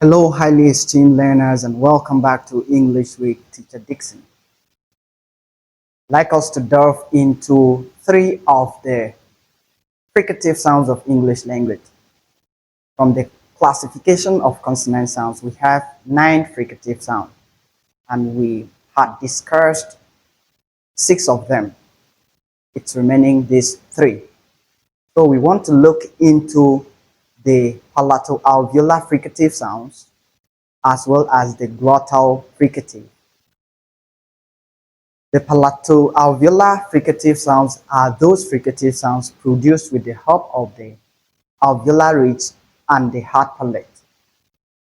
Hello, highly esteemed learners, and welcome back to English with Teacher Dixon. I'd like us to delve into three of the fricative sounds of English language. From the classification of consonant sounds, we have 9 fricative sounds, and we had discussed 6 of them. It's remaining these 3. So we want to look into the palato-alveolar fricative sounds as well as the glottal fricative. The palato-alveolar fricative sounds are those fricative sounds produced with the help of the alveolar ridge and the hard palate.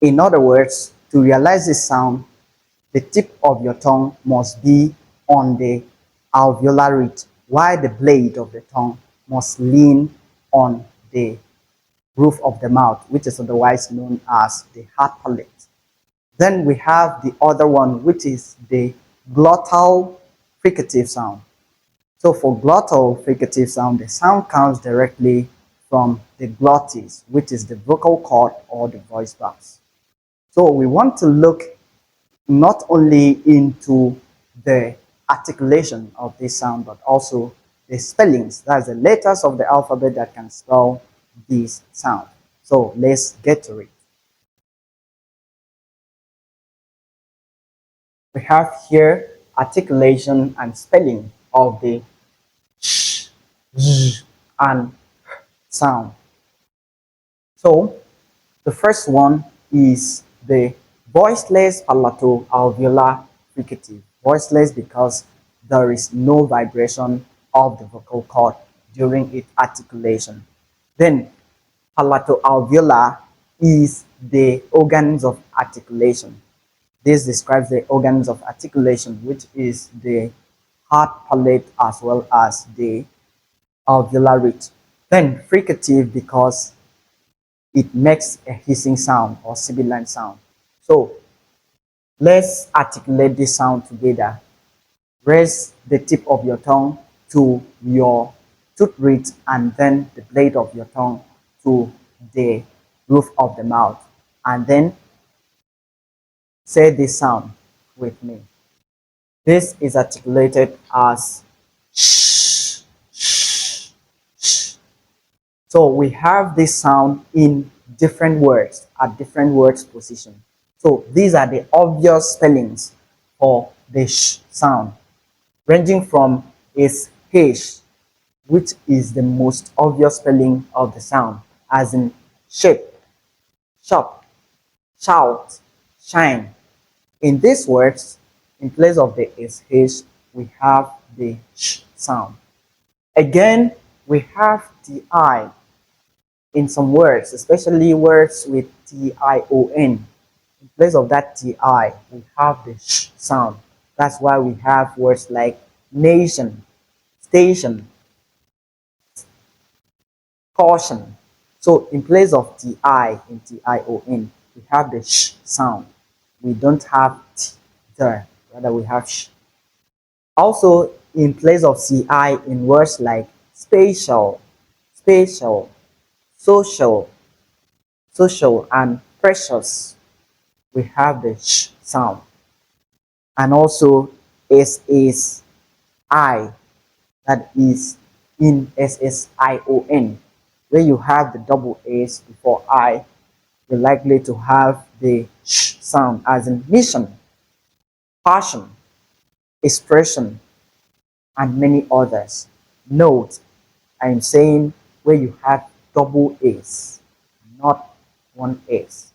In other words, to realize this sound, the tip of your tongue must be on the alveolar ridge, while the blade of the tongue must lean on the roof of the mouth, which is otherwise known as the hard palate. Then we have the other one, which is the glottal fricative sound. So for glottal fricative sound, the sound comes directly from the glottis, which is the vocal cord or the voice box. So we want to look not only into the articulation of this sound, but also the spellings. That's the letters of the alphabet that can spell this sound. So let's get to it. We have here articulation and spelling of the sh, z, and sound. So the first one is the voiceless palato-alveolar fricative. Voiceless because there is no vibration of the vocal cord during its articulation. Then palato-alveolar is the organs of articulation. This describes the organs of articulation, which is the hard palate as well as the alveolar ridge. Then fricative because it makes a hissing sound or sibilant sound. So let's articulate this sound together. Raise the tip of your tongue to your tooth ridge and then the blade of your tongue to the roof of the mouth. And then say this sound with me. This is articulated as sh, sh, sh. So we have this sound in different words at different words position. So these are the obvious spellings for the sh sound, ranging from is h, which is the most obvious spelling of the sound, as in shape, shop, shout, shine. In these words, in place of the sh, we have the sh sound. Again, we have ti in some words, especially words with tion. In place of that ti, we have the sh sound. That's why we have words like nation, station, caution. So in place of ti in tion, we have the sh sound. We don't have t there, rather we have sh. Also, in place of ci in words like spatial, spatial, social, social, and precious, we have the sh sound. And also is I, that is in ssion, where you have the double s before I, you're likely to have the sh sound, as in mission, passion, expression, and many others. Note, I'm saying where you have double s, not one s.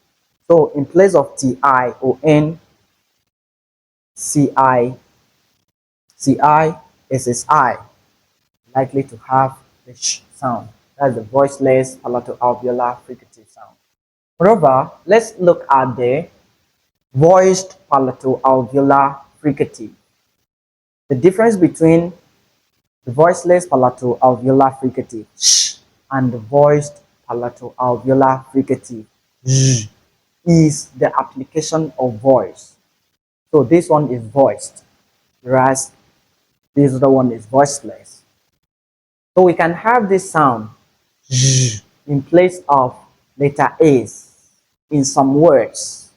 So in place of tion, ssi, likely to have the sh sound. That's the voiceless palato-alveolar fricative sound. Moreover, let's look at the voiced palato-alveolar fricative. The difference between the voiceless palato-alveolar fricative sh and the voiced palato-alveolar fricative z is the application of voice. So this one is voiced, whereas this other one is voiceless. So we can have this sound z in place of letter a's. in some words,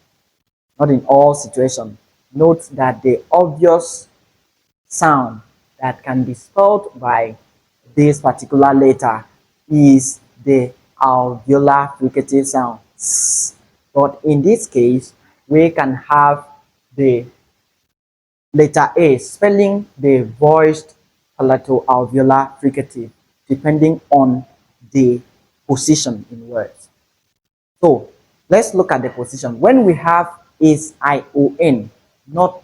not in all situations. Note that the obvious sound that can be spelled by this particular letter is the alveolar fricative sound. But in this case, we can have the letter A spelling the voiced palato-alveolar fricative depending on the position in words. So let's look at the position. When we have is ION, not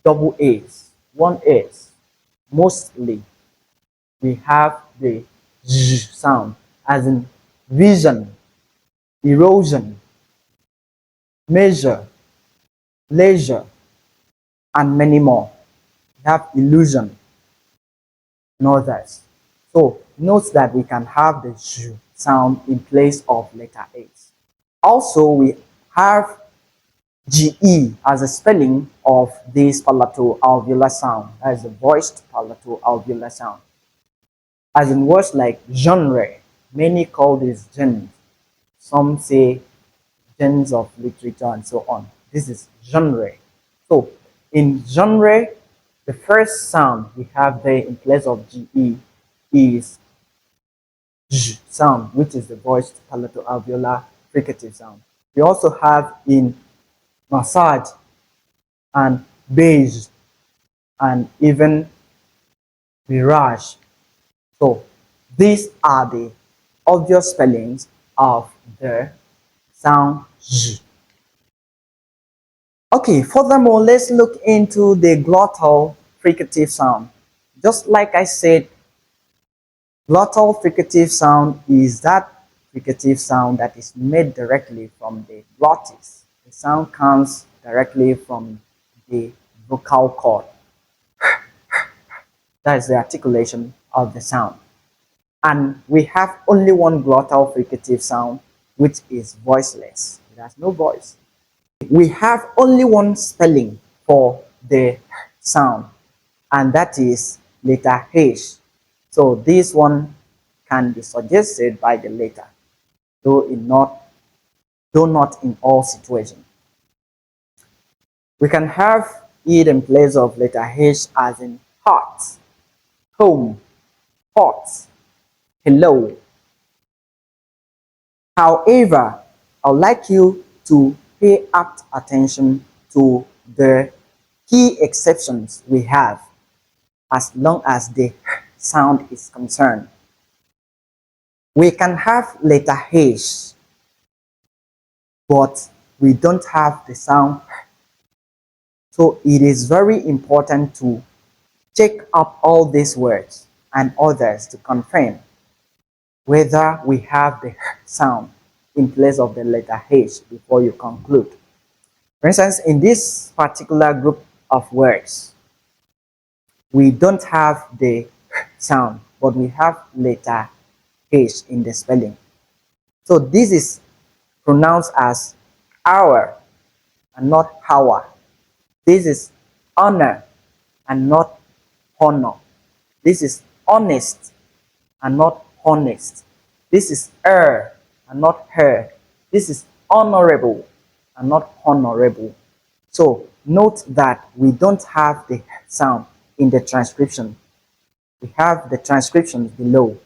double A's, one S, mostly we have the Z sound, as in vision, erosion, measure, leisure, and many more. We have illusion and others. So note that we can have the Z sound in place of letter A's. Also, we have GE as a spelling of this palato-alveolar sound, as a voiced palato-alveolar sound. As in words like genre, many call this gens. Some say gens of literature and so on. This is genre. So in genre, the first sound we have there in place of GE is J sound, which is the voiced palato-alveolar fricative sound. We also have in massage and beige and even mirage. So these are the obvious spellings of the sound Z. Okay, furthermore, let's look into the glottal fricative sound. Just like I said, glottal fricative sound is that fricative sound that is made directly from the glottis. The sound comes directly from the vocal cord. That is the articulation of the sound. And we have only one glottal fricative sound, which is voiceless. It has no voice. We have only one spelling for the sound, and that is letter H. So this one can be suggested by the letter, though not in all situations. We can have it in place of letter H as in heart, home, hot, hello. However, I'd like you to pay apt attention to the key exceptions we have as long as the sound is concerned. We can have letter H, but we don't have the sound. So it is very important to check up all these words and others to confirm whether we have the sound in place of the letter H before you conclude. For instance, in this particular group of words, we don't have the sound, but we have letter H in the spelling. So this is pronounced as hour and not hour. This is honor and not honor. This is honest and not honest. This is and not her. This is honorable and not honorable. So note that we don't have the sound in the transcription. We have the transcriptions below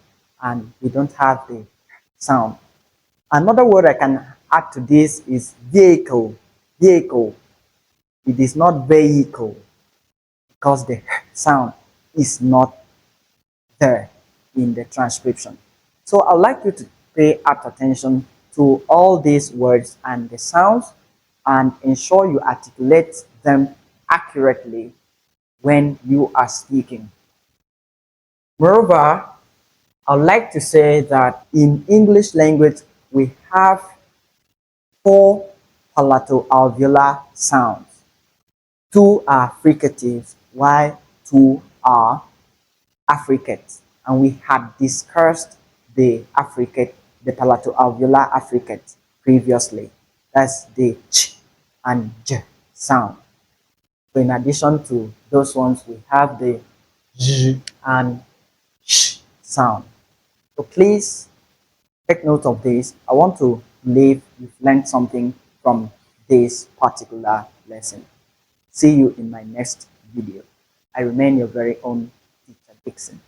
and we don't have the sound. Another word I can add to this is vehicle. Vehicle. It is not vehicle because the sound is not there in the transcription. So I'd like you to pay apt attention to all these words and the sounds and ensure you articulate them accurately when you are speaking. Moreover, I'd like to say that in English language, we have 4 palato-alveolar sounds. 2 are fricatives, while 2 are affricates. And we had discussed the affricate, the palato-alveolar affricate previously. That's the ch and j sound. So in addition to those ones, we have the j and sh sound. So please take note of this. I want to believe you've learned something from this particular lesson. See you in my next video. I remain your very own teacher Dixon.